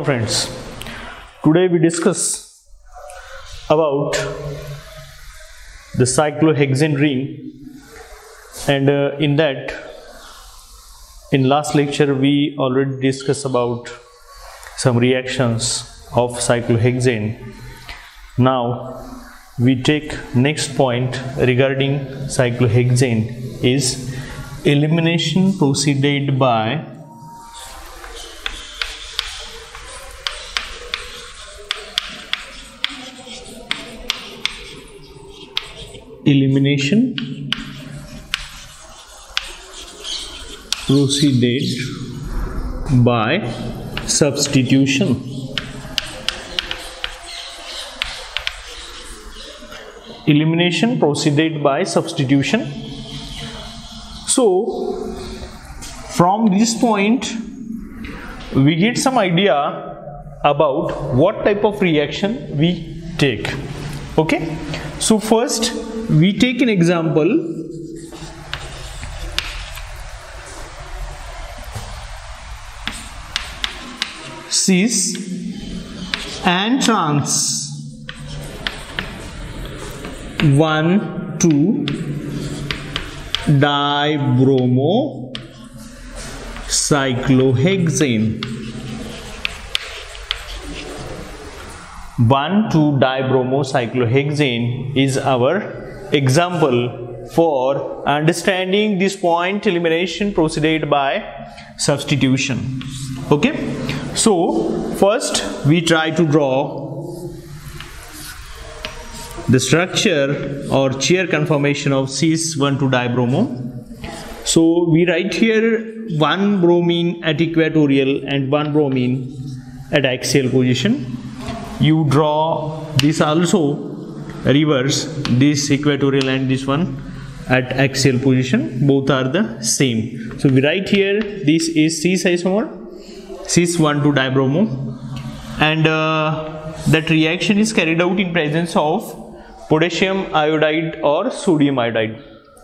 Friends, today we discuss about the cyclohexane ring, and in last lecture we already discussed about some reactions of cyclohexane. Now we take next point regarding cyclohexane is elimination proceeded by substitution. Elimination proceeded by substitution. So from this point we get some idea about what type of reaction we take. Okay, so first we take an example. Cis and trans 1,2-dibromo cyclohexane. 1,2-dibromo cyclohexane is our example for understanding this point, elimination proceeded by substitution. Okay, so first we try to draw the structure or chair conformation of cis 1,2-dibromo. So we write here one bromine at equatorial and one bromine at axial position. You draw this also reverse, this equatorial and this one at axial position, both are the same. So we write here this is cis isomer, cis 1,2-dibromo, and that reaction is carried out in presence of potassium iodide or sodium iodide.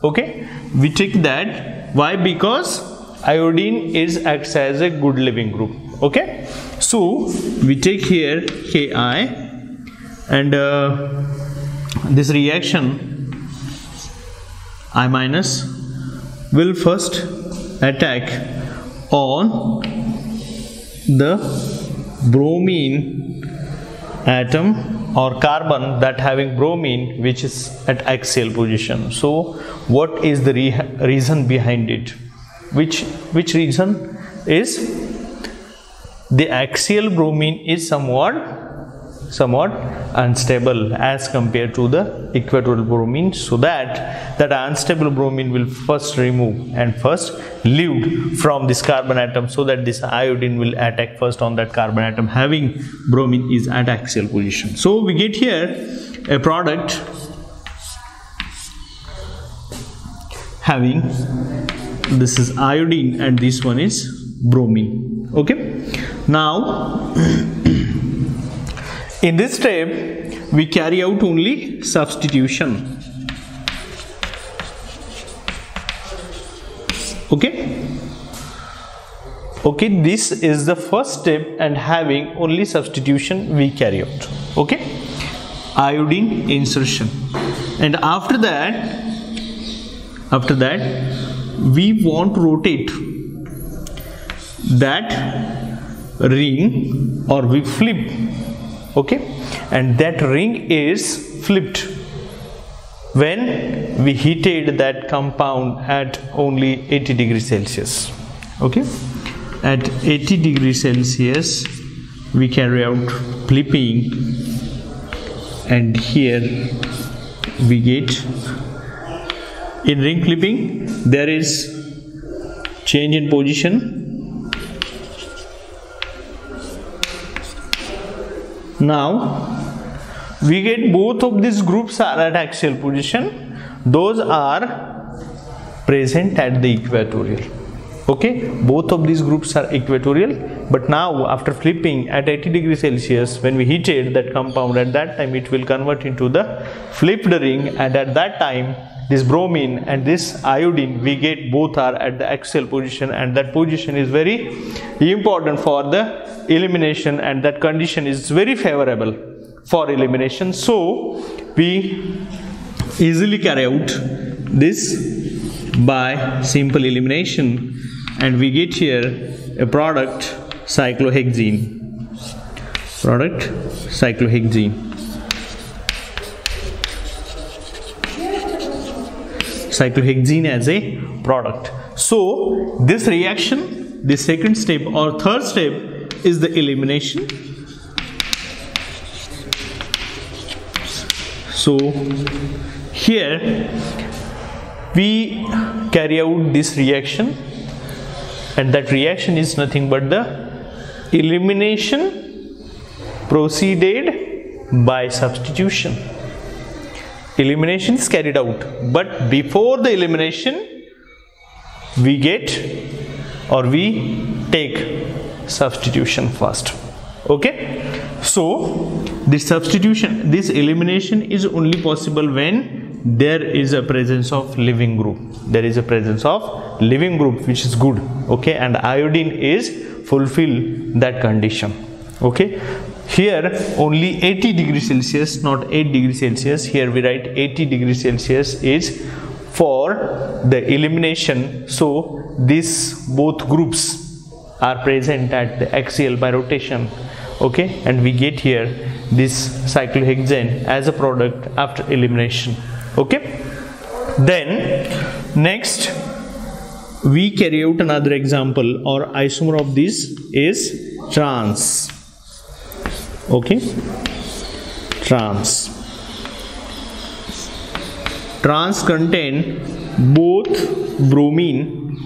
Okay, we take that. Why? Because iodine acts as a good leaving group. Okay, so we take here Ki, and this reaction I minus will first attack on the bromine atom or carbon that having bromine which is at axial position. So what is the reason behind it? Which reason is the axial bromine is somewhat unstable as compared to the equatorial bromine, so that unstable bromine will first remove and first leave from this carbon atom, so that this iodine will attack first on that carbon atom having bromine is at axial position. So we get here a product having this is iodine and this one is bromine. Okay, now in this step we carry out only substitution. Okay, this is the first step, and having only substitution we carry out. Okay, iodine insertion, and after that we want to rotate that ring, or we flip. Okay, and that ring is flipped when we heated that compound at only 80 degrees Celsius. Okay, at 80 degrees Celsius we carry out flipping, and here we get in ring flipping there is change in position. Now we get both of these groups are at axial position, those are present at the equatorial. Okay, both of these groups are equatorial, but now after flipping at 80 degrees Celsius, when we heated that compound, at that time it will convert into the flipped ring, and at that time this bromine and this iodine, we get both are at the axial position, and that position is very important for the elimination, and that condition is very favorable for elimination. So we easily carry out this by simple elimination, and we get here a product cyclohexene. Cyclohexene as a product. So this reaction, the second step or third step is the elimination. So here we carry out this reaction, and that reaction is nothing but the elimination proceeded by substitution. Elimination is carried out, but before the elimination we get or we take substitution first. Okay, so this substitution, this elimination is only possible when there is a presence of living group. There is a presence of living group, which is good. Okay, and iodine is fulfill that condition. Okay, here only 80 degrees Celsius, not 8 degrees Celsius. Here we write 80 degrees Celsius is for the elimination. So these both groups are present at the axial by rotation. Okay, and we get here this cyclohexane as a product after elimination. Okay, then next we carry out another example, or isomer of this is trans. Okay, trans contain both bromine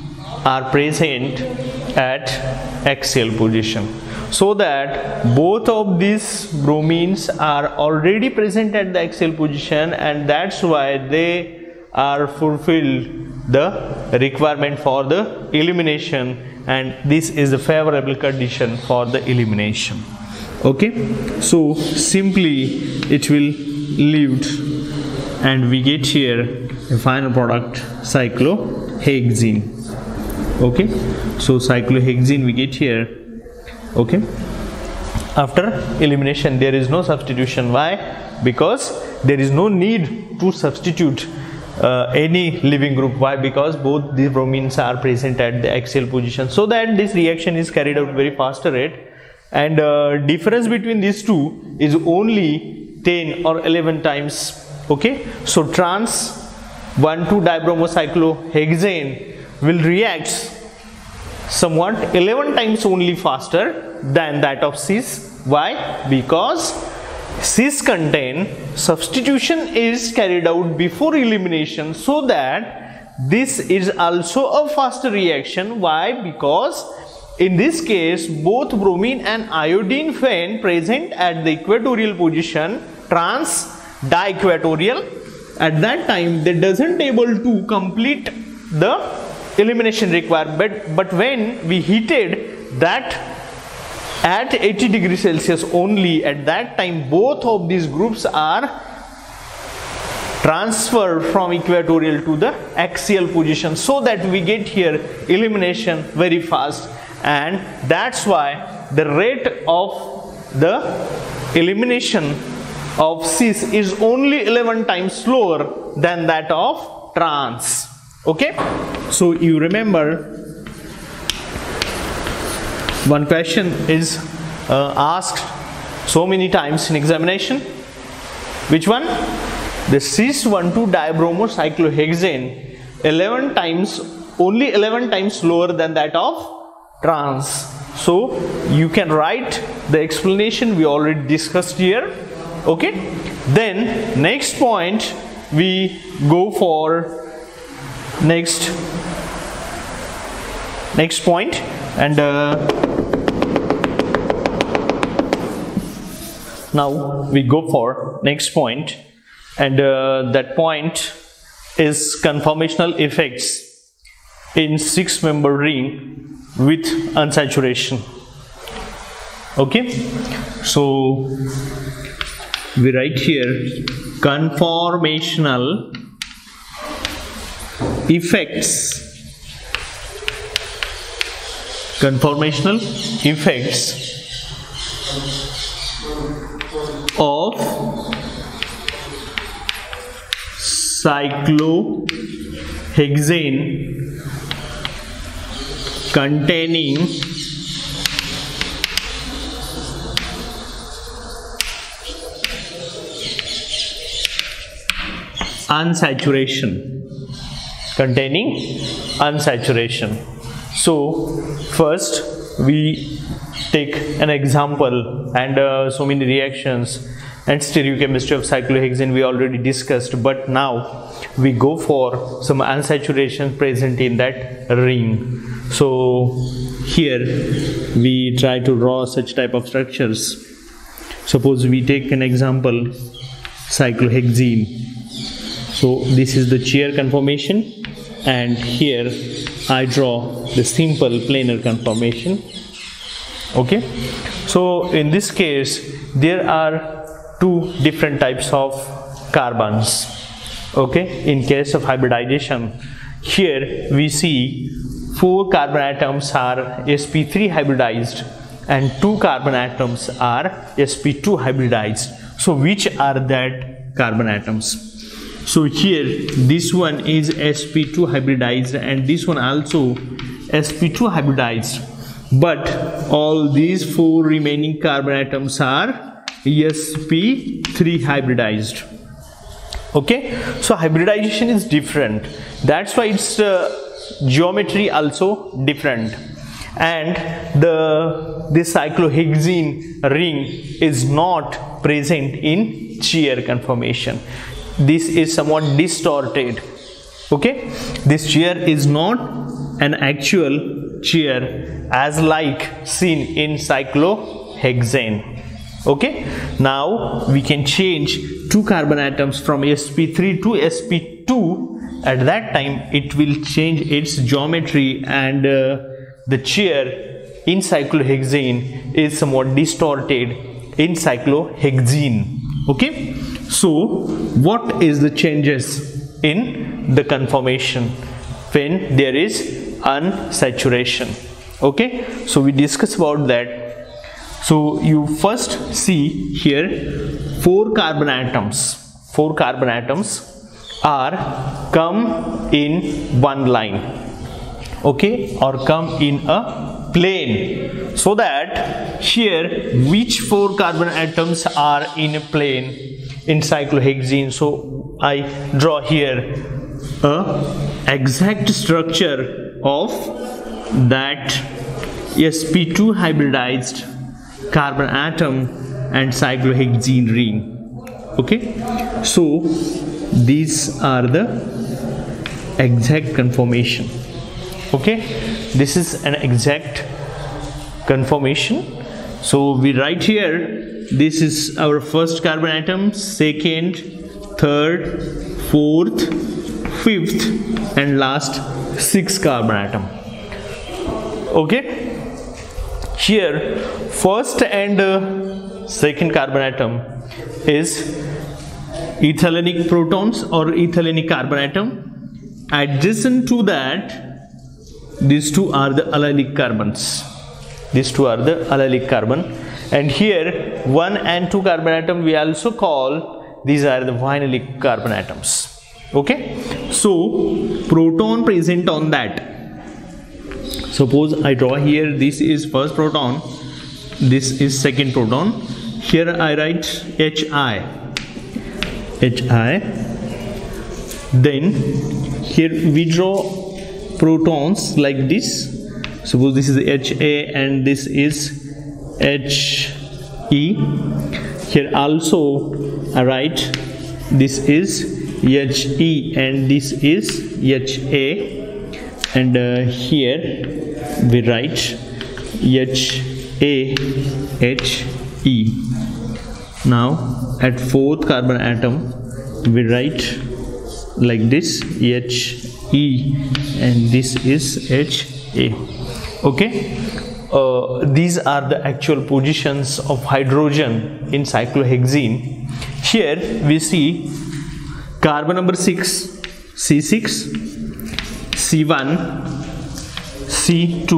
are present at axial position, so that both of these bromines are already present at the axial position, and that's why they are fulfilled the requirement for the elimination, and this is a favorable condition for the elimination. Okay, so simply it will leave, and we get here a final product cyclohexene. Okay, so cyclohexene we get here. Okay, after elimination there is no substitution. Why? Because there is no need to substitute any living group. Why? Because both the bromines are present at the axial position, so that this reaction is carried out very faster rate, and difference between these two is only 10 or 11 times. Okay, so trans 1,2-dibromocyclohexane will react somewhat 11 times only faster than that of cis. Why? Because cis contain substitution is carried out before elimination, so that this is also a faster reaction. Why? Because in this case both bromine and iodine fen present at the equatorial position, trans di-equatorial, at that time they doesn't able to complete the elimination required, but when we heated that at 80 degrees Celsius only, at that time both of these groups are transferred from equatorial to the axial position, so that we get here elimination very fast, and that's why the rate of the elimination of cis is only 11 times slower than that of trans. Okay, so you remember one question is asked so many times in examination. Which one? The cis 1,2-dibromocyclohexane 11 times, only 11 times slower than that of trans. So you can write the explanation we already discussed here. Okay, then next point we go for next point, and now we go for next point, and that point is conformational effects in 6-member ring with unsaturation. Okay, so we write here conformational effects, conformational effects of cyclohexane containing unsaturation. So first we take an example, and so many reactions and stereochemistry of cyclohexane we already discussed, but now we go for some unsaturation present in that ring. So here we try to draw such type of structures. Suppose we take an example, cyclohexane. So this is the chair conformation, and here I draw the simple planar conformation. Okay, so in this case there are two different types of carbons. Okay, in case of hybridization, here we see 4 carbon atoms are sp3 hybridized and 2 carbon atoms are sp2 hybridized. So which are that carbon atoms? So here this one is sp2 hybridized and this one also sp2 hybridized, but all these 4 remaining carbon atoms are sp3 hybridized. Okay, so hybridization is different, that's why its geometry also different, and this cyclohexane ring is not present in chair conformation. This is somewhat distorted. Okay, this chair is not an actual chair as like seen in cyclohexane. Okay, now we can change 2 carbon atoms from sp3 to sp2. At that time it will change its geometry, and the chair in cyclohexane is somewhat distorted in cyclohexane. Okay, so what is the changes in the conformation when there is unsaturation? Okay, so we discuss about that. So you first see here 4 carbon atoms are come in one line, okay, or come in a plane, so that here which 4 carbon atoms are in a plane in cyclohexane. So I draw here a exact structure of that sp2 hybridized carbon atom and cyclohexane ring. Okay, so these are the exact conformation. Okay, this is an exact conformation. So we write here, this is our first carbon atom, second, third, fourth, fifth, and last 6th carbon atom. Okay, here first and second carbon atom is ethylenic protons or ethylenic carbon atom. Adjacent to that, these 2 are the allylic carbons. And here 1 and 2 carbon atom we also call, these are the vinylic carbon atoms. Okay, so proton present on that. Suppose I draw here, this is first proton, this is second proton. Here I write HI. Then here we draw protons like this. Suppose this is HA and this is HE. Here also I write this is HE and this is HA, and here we write HAHE. Now at 4th carbon atom we write like this HE and this is HA. Okay, these are the actual positions of hydrogen in cyclohexane. Here we see carbon number 6 C6, C1, C2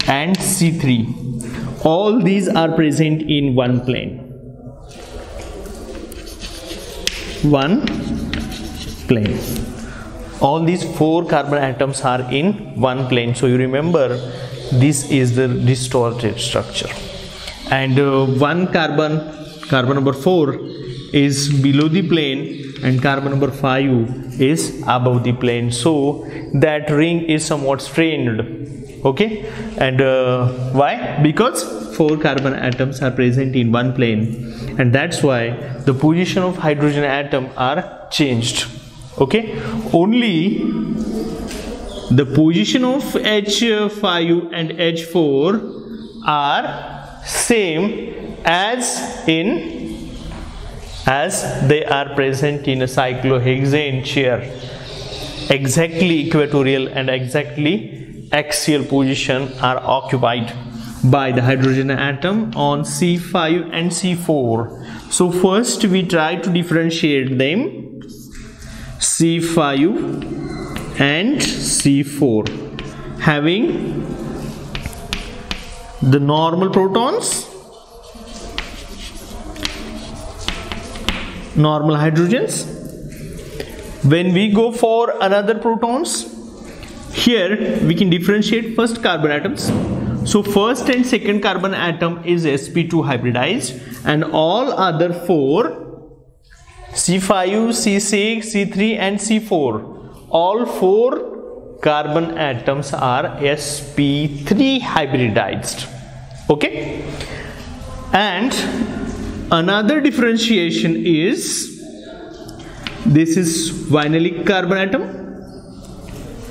and C3. All these are present in one plane. One plane. All these 4 carbon atoms are in one plane. So you remember, this is the distorted structure. And one carbon number 4 is below the plane and carbon number 5 is above the plane. So that ring is somewhat strained. Okay, and why? Because 4 carbon atoms are present in one plane, and that's why the position of hydrogen atom are changed. Okay, only the position of H5 and H4 are same as they are present in a cyclohexane chair. Exactly equatorial and exactly axial position are occupied by the hydrogen atom on C5 and C4. So first we try to differentiate them, C5 and C4, having the normal protons, normal hydrogens. When we go for another protons, here we can differentiate first carbon atoms. So first and second carbon atom is sp2 hybridized, and all other 4, C5, C6, C3 and C4, all 4 carbon atoms are sp3 hybridized. Okay, and another differentiation is, this is vinylic carbon atom,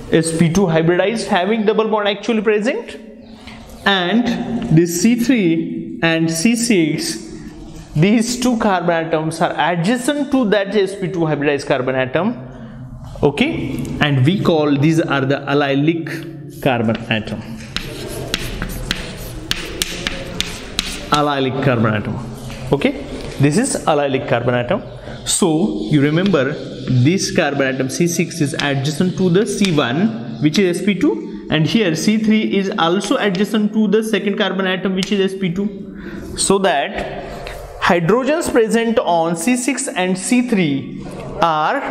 sp2 hybridized, having double bond actually present, and this C3 and C6, these 2 carbon atoms are adjacent to that sp2 hybridized carbon atom. Okay, and we call these are the allylic carbon atom. Allylic carbon atom. Okay, this is allylic carbon atom. So you remember, this carbon atom C6 is adjacent to the C1, which is sp2, and here C3 is also adjacent to the second carbon atom, which is sp2, so that hydrogens present on C6 and C3 are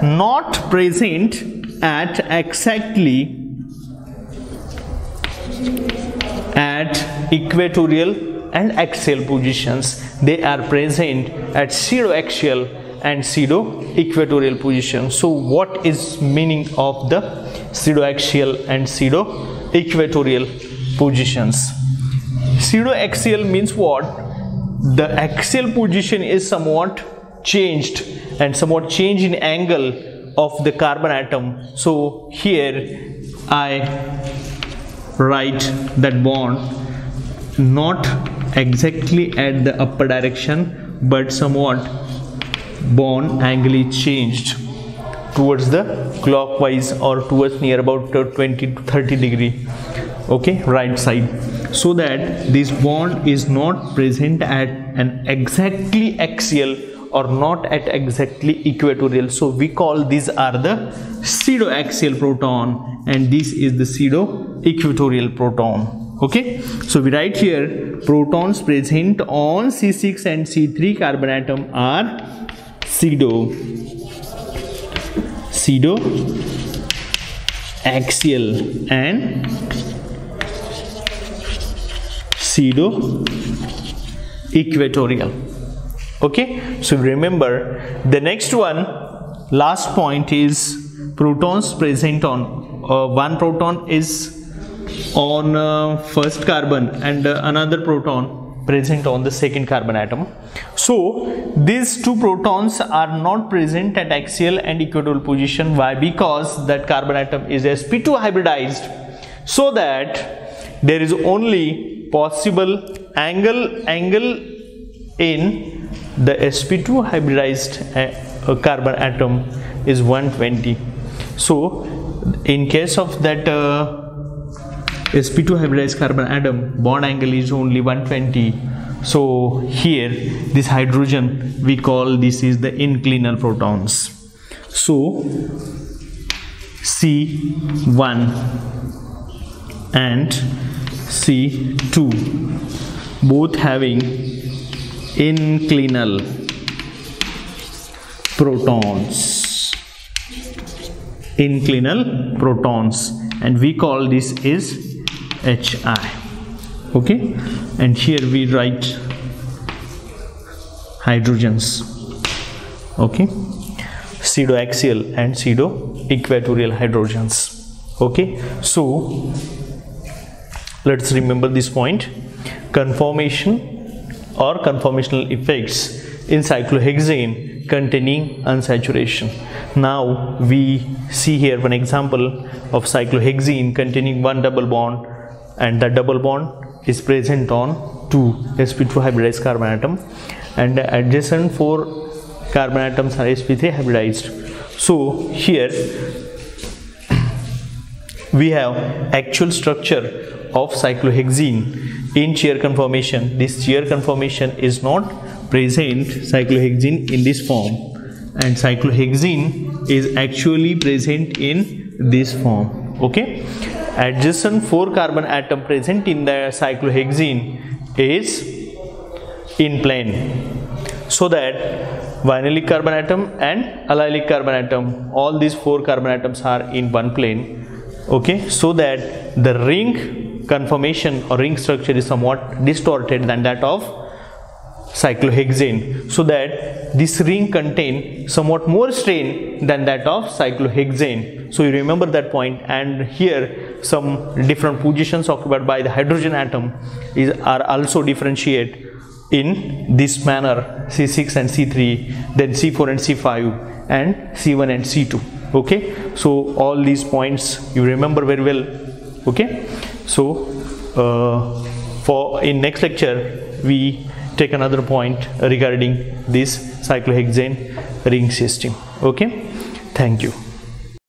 not present at exactly at equatorial and axial positions. They are present at pseudo-axial and pseudo-equatorial positions. So what is meaning of the pseudo-axial and pseudo-equatorial positions? Pseudo-axial means what? The axial position is somewhat changed and somewhat change in angle of the carbon atom. So here I write that bond not exactly at the upper direction, but somewhat bond angle is changed towards the clockwise or towards near about 20 to 30 degree, okay, right side, so that this bond is not present at an exactly axial or not at exactly equatorial. So we call these are the pseudo-axial proton, and this is the pseudo-equatorial proton. Okay, so we write here protons present on C6 and C3 carbon atom are pseudo-axial and pseudo-equatorial. Okay, so remember the next one, last point is protons present on one proton is on first carbon and another proton present on the second carbon atom. So these 2 protons are not present at axial and equatorial position. Why? Because that carbon atom is sp2 hybridized, so that there is only possible angle in the sp2 hybridized carbon atom is 120. So in case of that sp2 hybridized carbon atom, bond angle is only 120. So here this hydrogen, we call this is the inclinal protons. So C1 and C2, both having inclinal protons, and we call this is HI. Okay, and here we write hydrogens. Okay, pseudoaxial and pseudo-equatorial hydrogens. Okay, so let's remember this point: conformation or conformational effects in cyclohexane containing unsaturation. Now we see here one example of cyclohexene containing one double bond, and the double bond is present on 2 sp2 hybridized carbon atom, and the adjacent 4 carbon atoms are sp3 hybridized. So here we have actual structure of cyclohexene in chair conformation. This chair conformation is not present cyclohexene in this form, and cyclohexene is actually present in this form. Okay, adjacent 4 carbon atom present in the cyclohexene is in plane, so that vinylic carbon atom and allylic carbon atom, all these 4 carbon atoms are in one plane. Okay, so that the ring conformation or ring structure is somewhat distorted than that of cyclohexane, so that this ring contain somewhat more strain than that of cyclohexane. So you remember that point, and here some different positions occupied by the hydrogen atom are also differentiate in this manner: C6 and C3, then C4 and C5, and C1 and C2. Okay, so all these points you remember very well. Okay, so for in next lecture we take another point regarding this cyclohexane ring system. Okay, thank you.